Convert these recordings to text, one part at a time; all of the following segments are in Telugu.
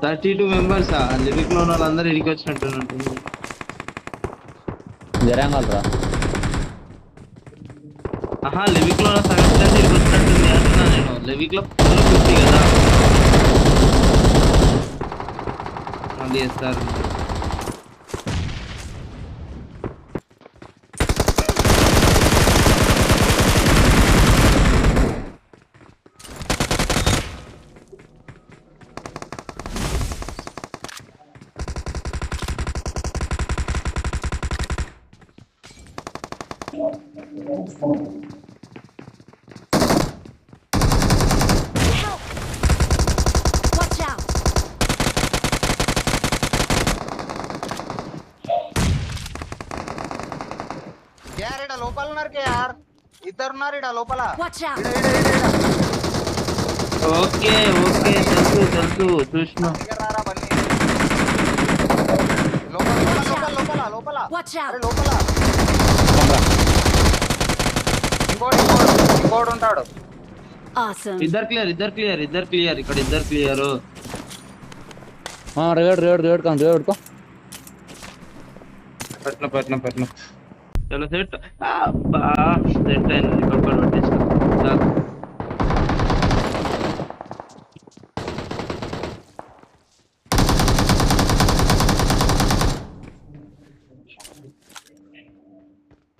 32 మెంబర్స్ లివిక్ లో ఉన్న వాళ్ళందరూ ఇడికి వచ్చినట్టు జరంగల్రా ఆహా లివిక్ లో ఉన్న సగం స్ట్రెంత్ ఇడికి వచ్చినట్టుంది అంటున్నా నేను. లివిక్ లో 50 కదా మళ్ళీ చేస్తారు. Watch out! यार इडा लोपल उన్నారు के यार ఇద్దరు ఉన్నారు ఇడా లోపల Watch out! ఓకే ఓకే తెలుసు చూసిన. దగ్గర రారా బన్నీ లోపల లోపల లోపల లోపల Watch అరే out! లోపల ఇంకోడు ఉంటాడు. Awesome. ఇద్దరు క్లియర్ ఇక్కడ ఇద్దరు క్లియర్. రేడ్ కో పట్న చలో సెట్. అబ్బా సెట్ అయింది. కొబ్బరి పట్టేసిన చాలు.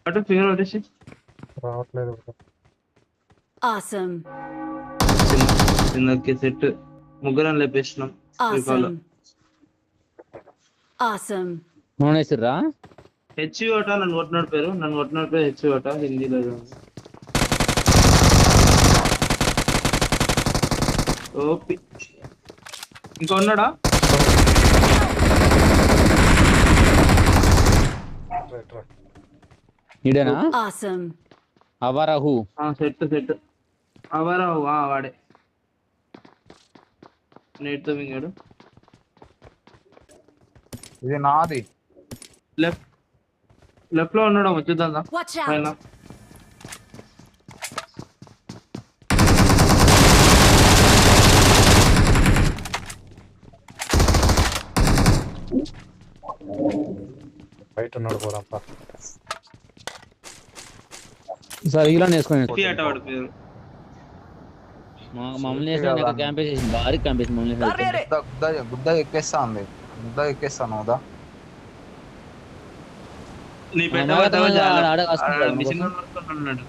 అటు ఫింగర్ పట్టేసి రావట్లేదు. Awesome. చిన్నకి సెట్ ముగ్గురం లేపేసినాం. Awesome. Awesome. నూనెసిర్రా హెచ్ఓట నన్ను కొట్టినాడు పేరు హెచ్ఓట హిందీలో. ఓపి ఇంకా ఉన్నాడా? ఇడేనా Awesome. అవరహు సెట్ అవరావు వాడే నేట్తో మింగాడు. ఇది నాది. లెఫ్ట్ లో ఉన్నాడు. వచ్చేద్దా Watch పైన. out! బయట ఉన్నాడు పోరంతా. సార్ ఇలా వేసుకొని ఎఫ్టీ అట వాడి పేరు. మమ్మల్ని వేసిన క్యాంపేస్ చేసి భారీ క్యాంపేస్ మమ్మల్ని గుద్ద ఎక్కేస్తా ఉంది. గుద్ద ఎక్కేస్తాను కదా. నీ మిషన్ ఉన్నాడు.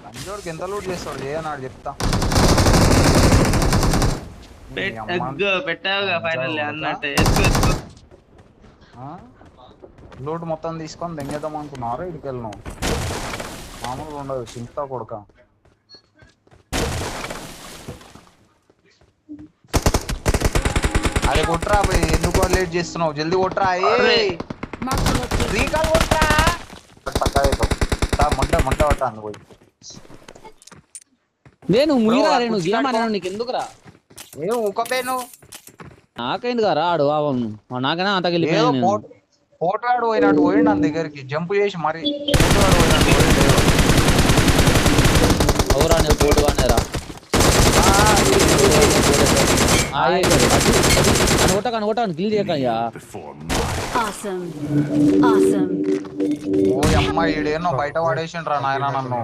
కంజోడికి ఎంత లూట్ చేస్తాడు చేయనాడు చెప్తా. పెట్టావుగా ఫైనల్ అన్నట్టు. లూట్ మొత్తం తీసుకొని దెంగేద్దాం అనుకున్నారు. ఇక్కడికి వెళ్ళినాం మామూలుగా ఉండదు. సింతా కొడుక అరే కొట్రా పోయి. ఎందుకు లేట్ చేస్తున్నావు? జల్దీ కొట్రా. Mark the location. రీకాల్ కొట్రా. మంట పట్టాను పోయి. నేను ముయ్యరా నేను గేమ్ ఆడాను నీకు ఎందుకురా? ఏం ఊకపోయాను? నాకైందిగా రాడు నాకైనా అంతకెళ్ళి పోటాడు పోయినట్టు పోయిండు నా దగ్గరికి జంప్ చేసి మరి. అవురా నేను పోటుగానే రా కొట్టాను గిల్ చేయకయ్యా. Awesome. Awesome. ఓ అమ్మ ఈడేనో బయట పడేసిండ్రా నాయన నన్ను.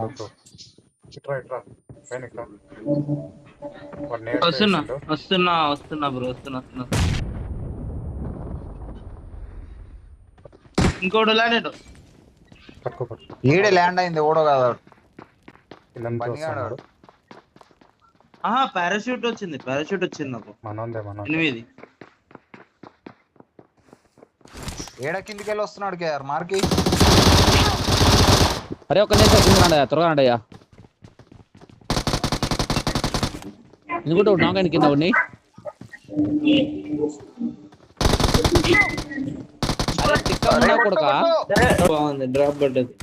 ఇట్రా పైన వస్తున్నా బ్రో వస్తున్నా. ఇంకోటి ల్యాండ్ ఈడే ల్యాండ్ అయింది. ఓడో కాదు పారాషూట్ వచ్చింది నాకు. మనోందే 8 ఏడ కిందికి వెళ్ళి వస్తున్నాడు కేఆర్ మార్కి. అరే ఒక్క నిమిషం త్వరగా అంటయ్యా. ఎందుకంటే నాకైనా కింద ఉన్నాయి. బాగుంది డ్రాప్ పడ్డది.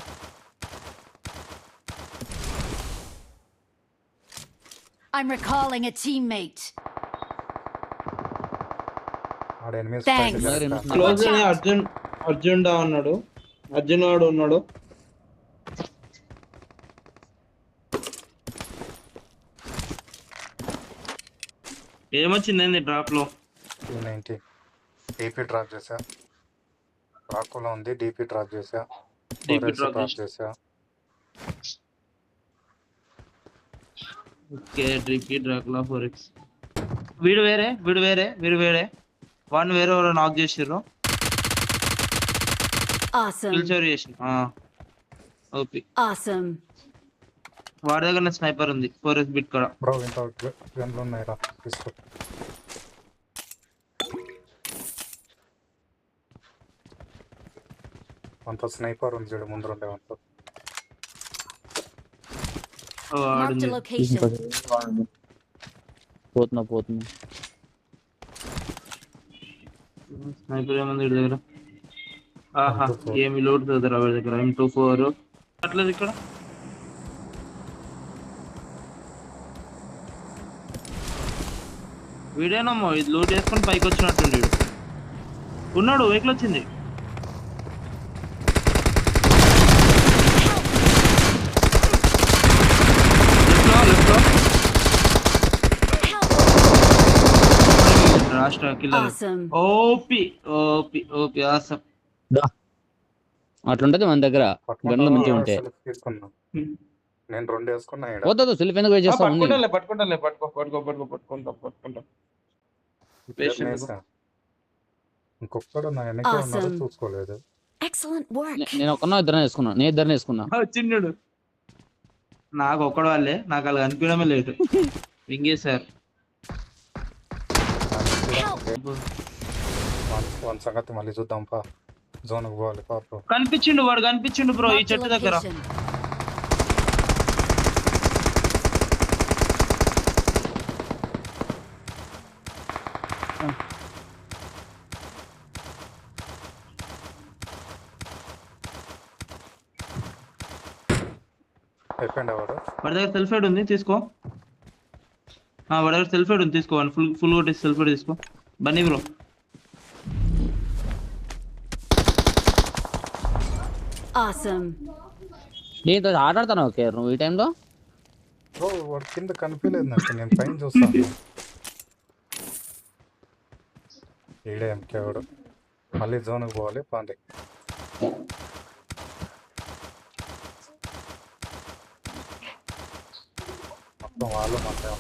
I'm recalling a teammate. Thanks. Close Arjun డా ఉన్నాడు. అర్జున్ వాడు ఉన్నాడు. ఏమొచ్చింది డ్రాప్ లో? P90 డీపీ డ్రాప్ చేసా. రాకులో ఉంది, డీపీ డ్రాప్ చేసా. DP డ్రాప్ డ్రాప్ చేసా. Okay drippy Dracula 4x. వీడు వేరే వాడిని వేరే ఎవరో నాక్ చేసిర్రు. Awesome. కిల్ చోరీ చేసి ఓపి. Awesome. వాడి దగ్గర స్నైపర్ ఉంది 4x బిట్ కూడా. బ్రో ఇంత గన్లు ఉన్నాయిరా, తీసుకో. అంత స్నైపర్ ఉంది చూడు ముందు ఉండే అంత. Marked a location. పోతున్నా స్నైపర్ ఏముంది వీడి దగ్గర? ఆహా ఏమి లోడ్ దగ్గర వాడి దగ్గర M24 అట్లేదు ఇక్కడ. వీడేనమ్మా ఇది లోడ్ చేసుకొని పైకి వచ్చినట్టుండి వీడు. ఉన్నాడు వెహికల్ వచ్చింది. రాష్ట్ర కిల్లర్. Awesome. OP awesome. అట్లుంటది మన దగ్గర గన్లు మంచిగా ఉంటాయి. తీసుకున్నా నేను 2 వేసుకున్నా. వద్దు సెల్ఫ్ ఎందుకు వెయిట్ చేస్తా ఉంది. పట్టుకుంటా. ఇంకొకడు నా వెనక ఉన్నాడు, చూసుకోలేదు. Excellent work. నేను ఇద్దరిని వేసుకున్నా. చిన్నడు నాకు ఒక్కడు వాళ్ళే, నాకు అలా అనిపించడమే లేటు. వింగేశారు. వన్ సంగతి మళ్ళీ చూద్దాం పా. జోన్కి పోవాలి పా బ్రో. వాడు కనిపించిండు బ్రో ఈ Marked a చెట్టు దగ్గర. location. అయిపోయింది వాడు. వాడి దగ్గర సెల్ఫ్ ఉంది తీసుకో. వాడి దగ్గర సెల్ఫ్ ఉంది తీసుకో. ఫుల్ కొట్టేసి సెల్ఫ్ తీసుకో. Bunny bro Awesome. నేను ఆటాడతాను ఓకే నువ్వు ఈ టైంలో. బ్రో వాడు కింద కనిపించలేదు నాకు, నేను పైన చూస్తాను. ఈడే ఎంకే వాడు. మళ్ళీ జోన్కి పోవాలి పాండి. మొత్తం వాళ్ళు మొత్తం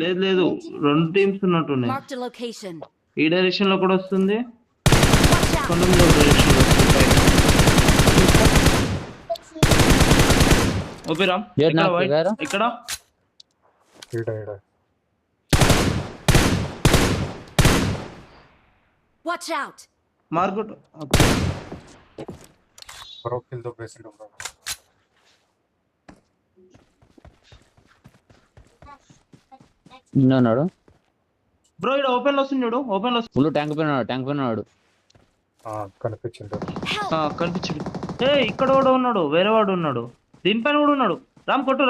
లేదు 2 టీమ్స్ ఉన్నట్టున్నాయి. Marked a location. ఈ డైరెక్షన్ లో కూడా వస్తుంది, Watch out. కొండమూరు డైరెక్షన్ లో వస్తుంది. ఓపి రామ్ ఏడు నాకు వైట్ గారు. ఇక్కడ ఈడ Watch out. Market. Bro kill దొబ్బేసిండు బ్రో. ఉన్నాడు బ్రో ఇక్కడ ఓపెన్ లో వస్తుంది చూడు. ఓపెన్ లో ఫుల్ ట్యాంక్ పైన ఉన్నాడు. కనిపించిండు. కనిపించడు. ఇక్కడ కూడా ఉన్నాడు, వేరే వాడు ఉన్నాడు, దీనిపైన కూడా ఉన్నాడు. రామ్ కొట్టు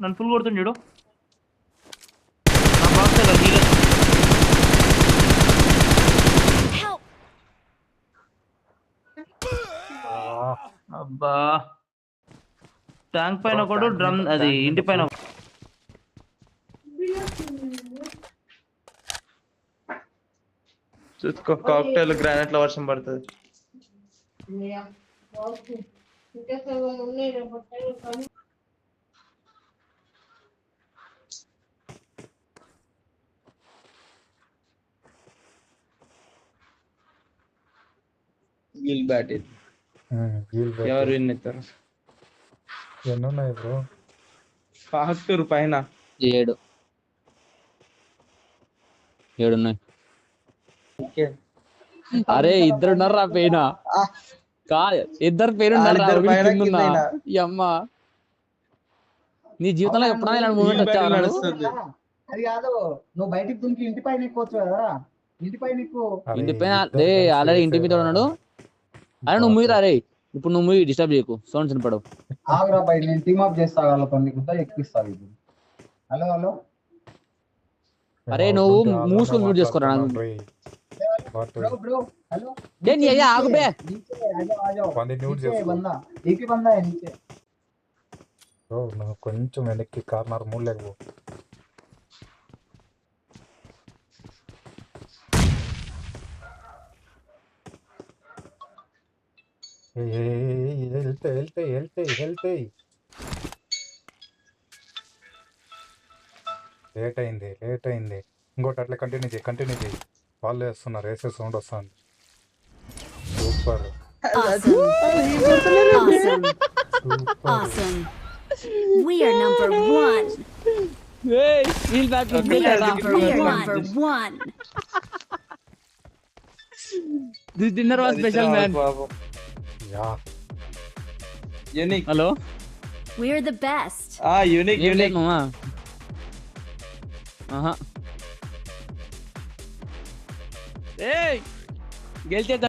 నన్ను ఫుల్ కొడుతుంది చూడు. నా బాక్స్ కదా హీలర్. Help. అబ్బా ట్యాంక్ పైన ఒకడు, డ్రమ్ అది ఇంటి పైన. చూసుకో కాక్టైల్ గ్రానైట్ల వర్షం పడుతుంది. గిల్ బ్యాట్ ఇది ఎవరు విన్ అవుతారు? ఎన్ని ఉన్నాయి బ్రో? ఫాక్టూర్ పైన 7 ఉన్నాయి. అరే ఇద్దరు ఉన్నారా పైన? ఇద్దరు పేరు అమ్మా. నీ జీవితంలో ఎప్పుడైనా ఇలాంటి మూమెంట్ వచ్చావా? అది కాదు, నువ్వు బయటికి దునికి ఇంటి పైన ఎక్కువచ్చు కదా. ఇంటి పైన ఇంటి పైన ఆల్రెడీ ఇంటి మీద ఉన్నాడు. అరే నువ్వు మూయి రే, ఇప్పుడు నువ్వు మూయి డిస్టర్బ్ చేయకు, సౌండ్స్ వినపడవు. ఆగురా బయట, నేను టీమ్ అప్ చేస్తా వాళ్ళతో, నీకు ఎక్కిస్తావు ఇప్పుడు. హలో అరే నువ్వు మూసుకొని మ్యూట్ చేసుకోరా. ब्रो ब्रो हेलो नहीं ये आग पे नीचे आ जाओ बंदे म्यूट नीचे చేసుకో. बंदा एक ही बंदा है नीचे బ్రో నువ్వు కొంచెం వెనక్కి కార్నర్ మూలేకు వెళ్తాయి లేట్ అయింది ఇంకోటి అట్లా కంటిన్యూ చేయి వాళ్ళు వేస్తున్నారు వేసే సౌండ్ వస్తుంది super Awesome. Awesome. Super Awesome. We are number one. We'll back We are number one. This dinner was special man. Yeah unique. Hello We are the best. Unique ఏం లేదు మామా. ఆహా. గెలిచేద్దాం.